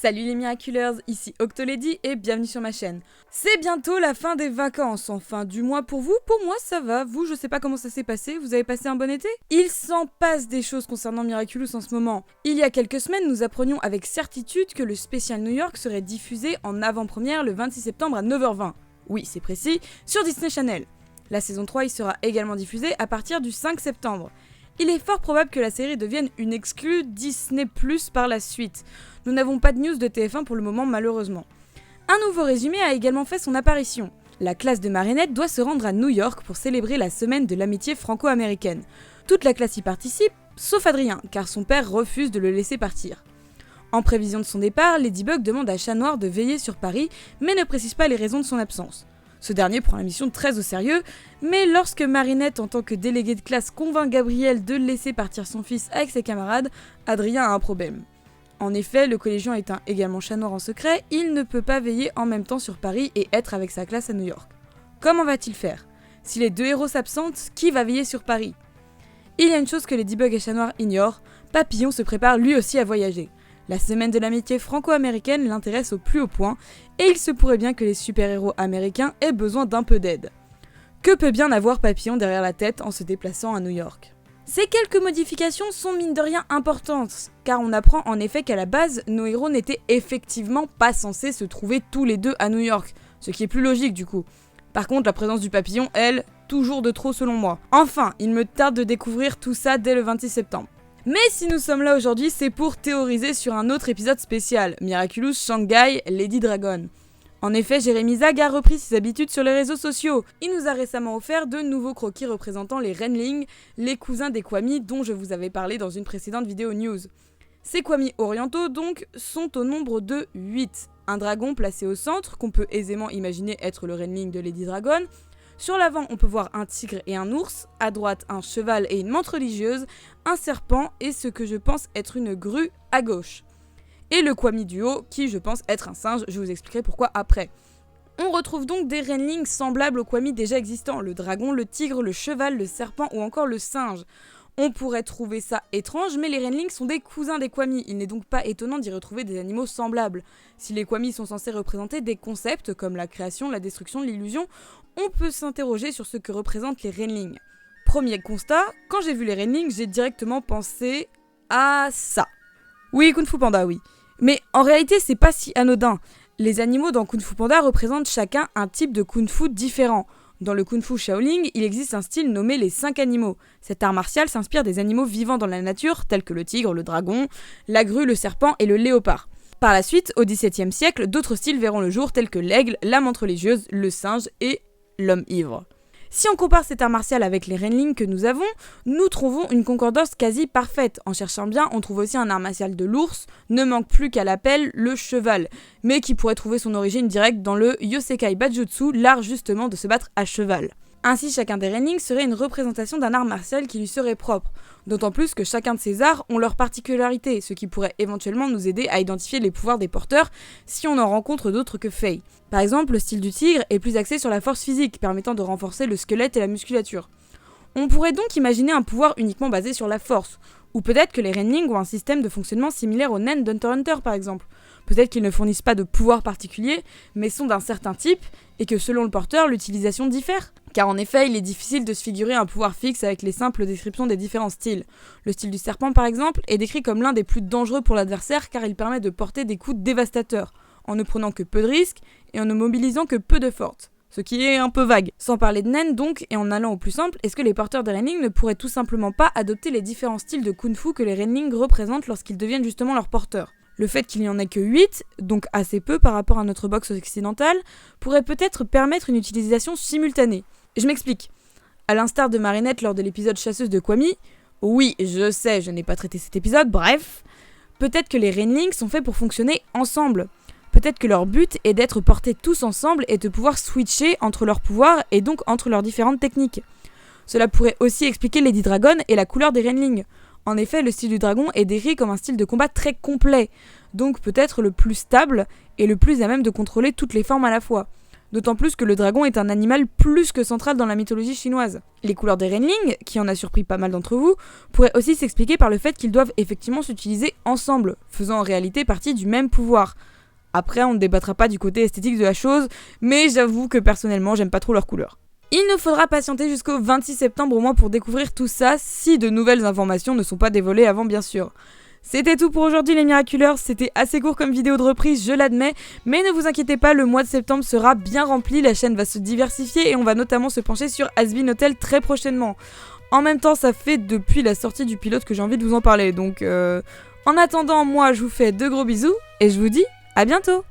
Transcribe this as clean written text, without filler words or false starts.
Salut les Miraculeurs, ici Octolady et bienvenue sur ma chaîne. C'est bientôt la fin des vacances, enfin du mois pour vous, pour moi ça va, vous je sais pas comment ça s'est passé, vous avez passé un bon été? Il s'en passe des choses concernant Miraculous en ce moment. Il y a quelques semaines, nous apprenions avec certitude que le spécial New York serait diffusé en avant-première le 26 septembre à 9h20. Oui, c'est précis, sur Disney Channel. La saison 3 y sera également diffusée à partir du 5 septembre. Il est fort probable que la série devienne une exclue Disney+ par la suite. Nous n'avons pas de news de TF1 pour le moment malheureusement. Un nouveau résumé a également fait son apparition. La classe de marionnettes doit se rendre à New York pour célébrer la semaine de l'amitié franco-américaine. Toute la classe y participe, sauf Adrien, car son père refuse de le laisser partir. En prévision de son départ, Ladybug demande à Chat Noir de veiller sur Paris, mais ne précise pas les raisons de son absence. Ce dernier prend la mission très au sérieux, mais lorsque Marinette, en tant que déléguée de classe, convainc Gabriel de laisser partir son fils avec ses camarades, Adrien a un problème. En effet, le collégien étant également Chat Noir en secret, il ne peut pas veiller en même temps sur Paris et être avec sa classe à New York. Comment va-t-il faire? Si les deux héros s'absentent, qui va veiller sur Paris? Il y a une chose que Ladybug et Chat Noir ignorent, Papillon se prépare lui aussi à voyager. La semaine de l'amitié franco-américaine l'intéresse au plus haut point, et il se pourrait bien que les super-héros américains aient besoin d'un peu d'aide. Que peut bien avoir Papillon derrière la tête en se déplaçant à New York? Ces quelques modifications sont mine de rien importantes, car on apprend en effet qu'à la base, nos héros n'étaient effectivement pas censés se trouver tous les deux à New York, ce qui est plus logique du coup. Par contre, la présence du papillon, elle, toujours de trop selon moi. Enfin, il me tarde de découvrir tout ça dès le 26 septembre. Mais si nous sommes là aujourd'hui, c'est pour théoriser sur un autre épisode spécial, Miraculous Shanghai Lady Dragon. En effet, Jérémy Zag a repris ses habitudes sur les réseaux sociaux. Il nous a récemment offert de nouveaux croquis représentant les Renling, les cousins des Kwami dont je vous avais parlé dans une précédente vidéo news. Ces Kwami orientaux donc sont au nombre de 8. Un dragon placé au centre, qu'on peut aisément imaginer être le Renling de Lady Dragon. Sur l'avant, on peut voir un tigre et un ours, à droite un cheval et une menthe religieuse, un serpent et ce que je pense être une grue à gauche. Et le Kwami du haut, qui je pense être un singe, je vous expliquerai pourquoi après. On retrouve donc des Renlings semblables aux Kwami déjà existants, le dragon, le tigre, le cheval, le serpent ou encore le singe. On pourrait trouver ça étrange, mais les Renlings sont des cousins des Kwami, il n'est donc pas étonnant d'y retrouver des animaux semblables. Si les Kwami sont censés représenter des concepts comme la création, la destruction, l'illusion, on peut s'interroger sur ce que représentent les Renlings. Premier constat, quand j'ai vu les Renlings, j'ai directement pensé à ça. Oui, Kung Fu Panda, oui. Mais en réalité, c'est pas si anodin. Les animaux dans Kung Fu Panda représentent chacun un type de Kung Fu différent. Dans le Kung Fu Shaolin, il existe un style nommé les 5 animaux. Cet art martial s'inspire des animaux vivant dans la nature, tels que le tigre, le dragon, la grue, le serpent et le léopard. Par la suite, au XVIIe siècle, d'autres styles verront le jour, tels que l'aigle, la menthe religieuse, le singe et l'homme ivre. Si on compare cet art martial avec les Renlings que nous avons, nous trouvons une concordance quasi parfaite. En cherchant bien, on trouve aussi un art martial de l'ours, ne manque plus qu'à l'appel le cheval, mais qui pourrait trouver son origine directe dans le Yosekai Bajutsu, l'art justement de se battre à cheval. Ainsi, chacun des Renlings serait une représentation d'un art martial qui lui serait propre, d'autant plus que chacun de ces arts ont leurs particularités, ce qui pourrait éventuellement nous aider à identifier les pouvoirs des porteurs si on en rencontre d'autres que Faye. Par exemple, le style du tigre est plus axé sur la force physique, permettant de renforcer le squelette et la musculature. On pourrait donc imaginer un pouvoir uniquement basé sur la force, ou peut-être que les Renlings ont un système de fonctionnement similaire aux nains d'Hunter x Hunter par exemple. Peut-être qu'ils ne fournissent pas de pouvoir particulier, mais sont d'un certain type, et que selon le porteur, l'utilisation diffère. Car en effet, il est difficile de se figurer un pouvoir fixe avec les simples descriptions des différents styles. Le style du serpent par exemple est décrit comme l'un des plus dangereux pour l'adversaire car il permet de porter des coups dévastateurs, en ne prenant que peu de risques et en ne mobilisant que peu de force. Ce qui est un peu vague. Sans parler de naines donc, et en allant au plus simple, est-ce que les porteurs des Renlings ne pourraient tout simplement pas adopter les différents styles de Kung Fu que les Renlings représentent lorsqu'ils deviennent justement leurs porteurs? Le fait qu'il n'y en ait que 8, donc assez peu par rapport à notre box occidentale, pourrait peut-être permettre une utilisation simultanée. Je m'explique. À l'instar de Marinette lors de l'épisode Chasseuse de Kwami, oui, je sais, je n'ai pas traité cet épisode, bref, peut-être que les Renlings sont faits pour fonctionner ensemble. Peut-être que leur but est d'être portés tous ensemble et de pouvoir switcher entre leurs pouvoirs et donc entre leurs différentes techniques. Cela pourrait aussi expliquer Lady Dragon et la couleur des Renlings. En effet, le style du dragon est décrit comme un style de combat très complet, donc peut-être le plus stable et le plus à même de contrôler toutes les formes à la fois. D'autant plus que le dragon est un animal plus que central dans la mythologie chinoise. Les couleurs des Renling, qui en a surpris pas mal d'entre vous, pourraient aussi s'expliquer par le fait qu'ils doivent effectivement s'utiliser ensemble, faisant en réalité partie du même pouvoir. Après, on ne débattra pas du côté esthétique de la chose, mais j'avoue que personnellement, j'aime pas trop leurs couleurs. Il nous faudra patienter jusqu'au 26 septembre au moins pour découvrir tout ça, si de nouvelles informations ne sont pas dévoilées avant bien sûr. C'était tout pour aujourd'hui les Miraculeurs, c'était assez court comme vidéo de reprise, je l'admets, mais ne vous inquiétez pas, le mois de septembre sera bien rempli, la chaîne va se diversifier et on va notamment se pencher sur Hazbin Hotel très prochainement. En même temps, ça fait depuis la sortie du pilote que j'ai envie de vous en parler, donc en attendant, moi je vous fais de gros bisous et je vous dis à bientôt.